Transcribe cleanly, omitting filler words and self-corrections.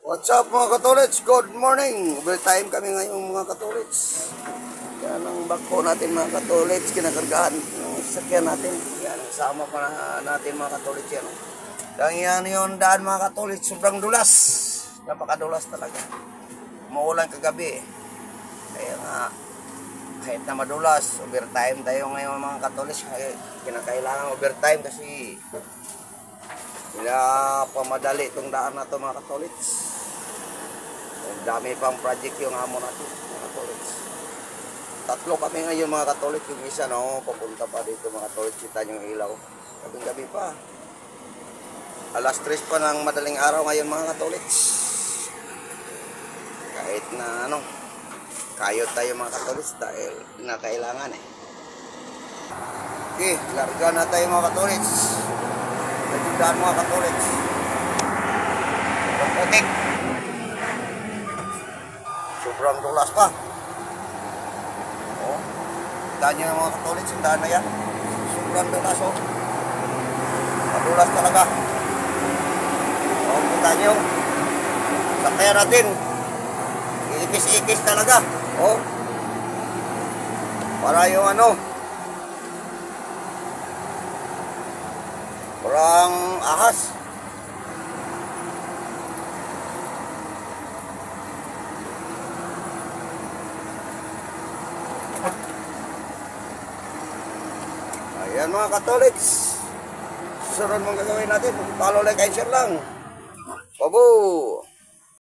What's up mga katolits? Good morning! Overtime kami ngayon mga katolits. Yan ang bako natin mga katolits. Kinakargahan ng sakyan natin. Yan ang sama pa natin mga katolits yan. Dahil yan yung daan mga katolits. Sobrang dulas. Napakadulas talaga. Maulan kagabi. Kaya nga kahit na madulas, overtime tayo ngayon mga katolits. Kinakailangan overtime kasi sila pamadali itong daan na ito mga katolits. Dami pang project yung amo natin mga katolits. Tatlo kami ngayon mga katolits. Yung isa no, papunta pa dito mga katolits. Kita nyo yung ilaw. Gabi-gabi pa. Alas 3 pa ng madaling araw ngayon mga katolits. Kahit na ano, kayod tayo mga katolits dahil nakailangan eh. Okay, larga na tayo mga katolits. Nagdaan mga katolits. Putik. Sobrang dulas pa. Oh, daan nyo mga katolits, yung daan na yan. Sobrang dulas oh. Madulas talaga. Oh, kita nyo. Sakaya natin. Iikis-ikis talaga. Oh. Para yung ano. Parang ahas. Ayan mga katolits. Susunod mong gagawin natin. Follow, like, and share lang. Babo!